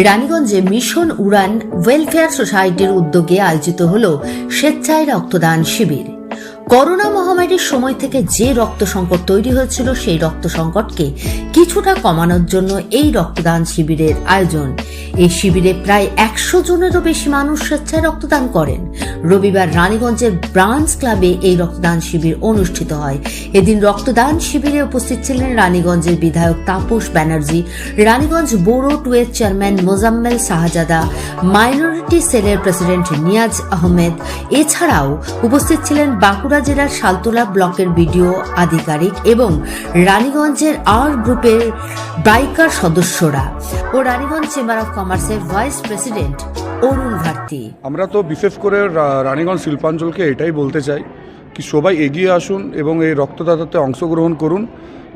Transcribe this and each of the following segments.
রানীগঞ্জে mission উড়ান welfare সোসাইটির উদ্যোগে আয়োজিত হল স্বেচ্ছায় রক্তদান শিবির। করোনা মহামারীর সময় থেকে যে রক্ত সংকট তৈরি হয়েছিল সেই রক্ত সংকটকে কিছুটা কমানোর জন্য এই রক্তদান শিবিরের আয়োজন। এই শিবিরে প্রায় 100 জনেরও বেশি মানুষ স্বেচ্ছায় রক্তদান করেন। রবিবার রানীগঞ্জের ব্রাঞ্চ ক্লাবে এই রক্তদান শিবির অনুষ্ঠিত হয়। এদিন রক্তদান শিবিরে উপস্থিত ছিলেন রানীগঞ্জের বিধায়ক তাপস ব্যানার্জি, রানীগঞ্জ বোরো 2 চেয়ারম্যান মোজাম্মেল শাহজাদা, মাইনরিটি সেলের প্রেসিডেন্ট নিয়াজ আহমেদ। এছাড়াও উপস্থিত ছিলেন বাঁকুড়া জেলার শালতোলা ব্লকের বিডিও আধিকারিক এবং রানীগঞ্জের আর গ্রুপের বাইকার সদস্যরা ও রানীগঞ্জ চেম্বার অফ কমার্সের ভাইস প্রেসিডেন্ট অরুণ ভারতী। আমরা তো বিশেষ করে রানীগঞ্জ শিল্পাঞ্চলকে এটাই বলতে চাই কি সবাই এগিয়ে আসুন এবং এই রক্তদাতাতে অংশগ্রহণ করুন,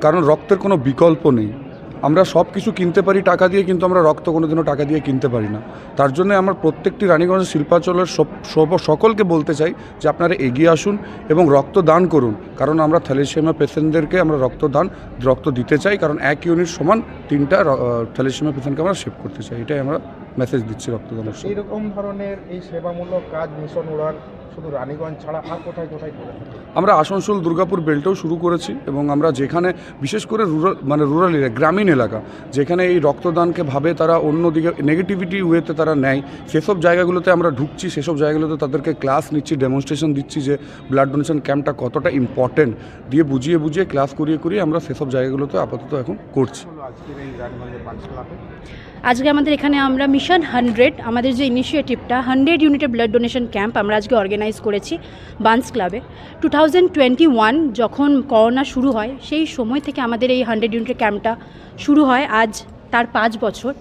কারণ রক্তের কোনো বিকল্প নেই। আমরা সব কিছু কিনতে পারি টাকা দিয়ে, কিন্তু আমরা রক্ত কোনোদিনও টাকা দিয়ে কিনতে পারি না। তার জন্য আমরা প্রত্যেকটি রানীগঞ্জ শিল্পাঞ্চলের সকলকে বলতে চাই যে আপনারা এগিয়ে আসুন এবং রক্তদান করুন, কারণ আমরা থ্যালাসেমিয়া পেশেন্টদেরকে আমরা রক্ত দিতে চাই, কারণ 1 ইউনিট সমান 3টা থ্যালাসেমিয়া পেশেন্টকে আমরা সেভ করতে চাই। এটাই আমরা মেসেজ দিচ্ছি রক্তদানের। এইরকম ধরনের এই সেবামূলক কাজ মিশন উড়ান শুধু রানীগঞ্জ ছাড়া আর কোথায় কোথায় করে থাকে? আমরা আসানসোল দুর্গাপুর বেল্টেও শুরু করেছি এবং আমরা যেখানে বিশেষ করে রুরাল এরিয়া, গ্রামীণ এলাকা, যেখানে এই রক্তদানকে ভাবে তারা অন্যদিকে নেগেটিভিটি ওয়েতে তারা নেয়, সেসব জায়গাগুলোতে আমরা ঢুকছি। সেসব জায়গাগুলোতে তাদেরকে ক্লাস নিচ্ছি, ডেমনস্ট্রেশন দিচ্ছি যে ব্লাড ডোনেশন ক্যাম্পটা কতটা ইম্পর্টেন্ট, দিয়ে বুঝিয়ে ক্লাস করিয়ে আমরা সেসব জায়গাগুলোতে আপাতত এখন করছি। আজকে আমাদের এখানে আমরা মিশন 100 আমাদের যে ইনিশিয়েটিভটা 100 ইউনিটের ব্লাড ডোনেশন ক্যাম্প আমরা আজকে অর্গানাইজ করেছি বান্স ক্লাবে। 2021 যখন করোনা শুরু হয় সেই সময় থেকে আমাদের এই 100 ইউনিটের ক্যাম্পটা শুরু হয়। আজ তার 5 বছর।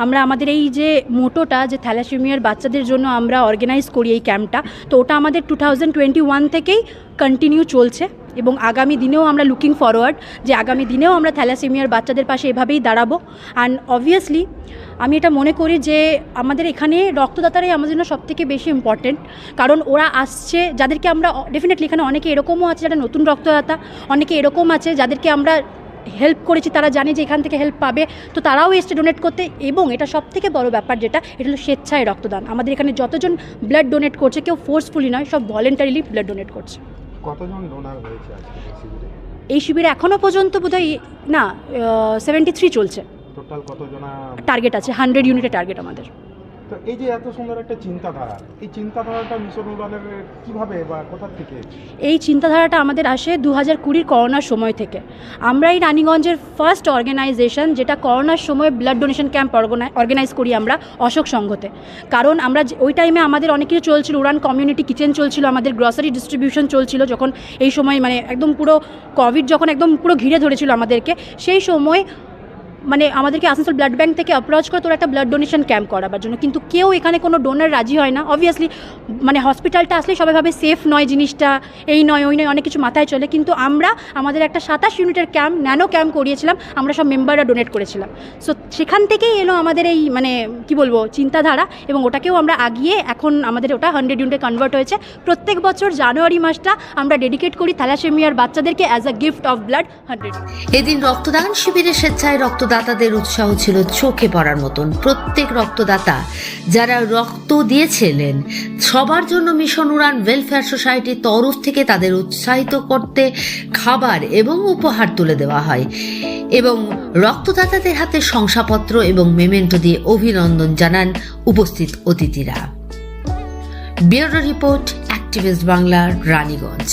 আমরা আমাদের এই যে মোটোটা যে থ্যালাসেমিয়ার বাচ্চাদের জন্য আমরা অর্গানাইজ করি এই ক্যাম্পটা, তো ওটা আমাদের 2021 থেকেই কন্টিনিউ চলছে এবং আগামী দিনেও আমরা লুকিং ফরওয়ার্ড যে আগামী দিনেও আমরা থ্যালাসেমিয়ার বাচ্চাদের পাশে এভাবেই দাঁড়াবো। অ্যান্ড অবভিয়াসলি আমি এটা মনে করি যে আমাদের এখানে রক্তদাতারাই আমাদের জন্য সবথেকে বেশি ইম্পর্টেন্ট, কারণ ওরা আসছে যাদেরকে আমরা ডেফিনেটলি এখানে অনেকে এরকমও আছে যারা নতুন রক্তদাতা, অনেকে এরকম আছে যাদেরকে আমরা হেল্প করেছি, তারা জানে যে এখান থেকে হেল্প পাবে, তো তারাও এসছে ডোনেট করতে। এবং এটা সবথেকে বড় ব্যাপার যেটা, এটা হলো স্বেচ্ছায় রক্তদান। আমাদের এখানে যতজন ব্লাড ডোনেট করছে কেউ ফোর্সফুলি নয়, সব ভলেন্টারিলি ব্লাড ডোনেট করছে। কতজন ডোনার হয়েছে এই শিবিরে এখনও পর্যন্ত বোধহয় 73 চলছে। টোটাল কতজন টার্গেট আছে 100 ইউনিটের টার্গেট আমাদের। তো এই যে এত সুন্দর একটা চিন্তাধারা, এই চিন্তাধারাটা মিশন উড়ানের কীভাবে বা কোথা থেকে? এই চিন্তাধারাটা আমাদের আসে 2020 করোনার সময় থেকে। আমরা এই রানীগঞ্জের ফার্স্ট অর্গানাইজেশন যেটা করোনার সময় ব্লাড ডোনেশন ক্যাম্প অর্গানাইজ করি আমরা অশোক সংঘতে। কারণ আমরা ওই টাইমে আমাদের অনেক কিছু চলছিল, উড়ান কমিউনিটি কিচেন চলছিল, আমাদের গ্রসারি ডিস্ট্রিবিউশন চলছিল। যখন এই সময় একদম পুরো কোভিড যখন একদম পুরো ঘিরে ধরেছিল আমাদেরকে, সেই সময় আমাদেরকে আসানসোল ব্লাড ব্যাঙ্ক থেকে অ্যাপ্রোচ করে তোর একটা ব্লাড ডোনেশন ক্যাম্প করাবার জন্য, কিন্তু কেউ এখানে কোনো ডোনার রাজি হয় না। অবভিয়াসলি হসপিটালটা আসলে সবাই ভাবে সেফ নয় জিনিসটা, এই নয় ওই নয়, অনেক কিছু মাথায় চলে। কিন্তু আমরা আমাদের একটা 27 ইউনিটের ক্যাম্প, ন্যানো ক্যাম্প করিয়েছিলাম, আমরা সব মেম্বাররা ডোনেট করেছিলাম। সো সেখান থেকেই এলো আমাদের এই চিন্তাধারা, এবং ওটাকেও আমরা আগিয়ে এখন আমাদের ওটা 100 ইউনিটে কনভার্ট হয়েছে। প্রত্যেক বছর জানুয়ারি মাসটা আমরা ডেডিকেট করি থ্যালাসেমিয়ার বাচ্চাদেরকে as a gift of blood 100। এদিন রক্তদান শিবিরে স্বেচ্ছায় রক্তদাতাদের উৎসাহ ছিল চোখে পড়ার মতন। প্রত্যেক রক্তদাতা যারা রক্ত দিয়েছিলেন সবার জন্য মিশন উড়ান ওয়েলফেয়ার সোসাইটির তরফ থেকে তাদের উৎসাহিত করতে খাবার এবং উপহার তুলে দেওয়া হয় এবং রক্তদাতাদের হাতে শংসাপত্র এবং মেমেন্টো দিয়ে অভিনন্দন জানান উপস্থিত অতিথিরা। Bureau report, activist Bangla, Raniganj.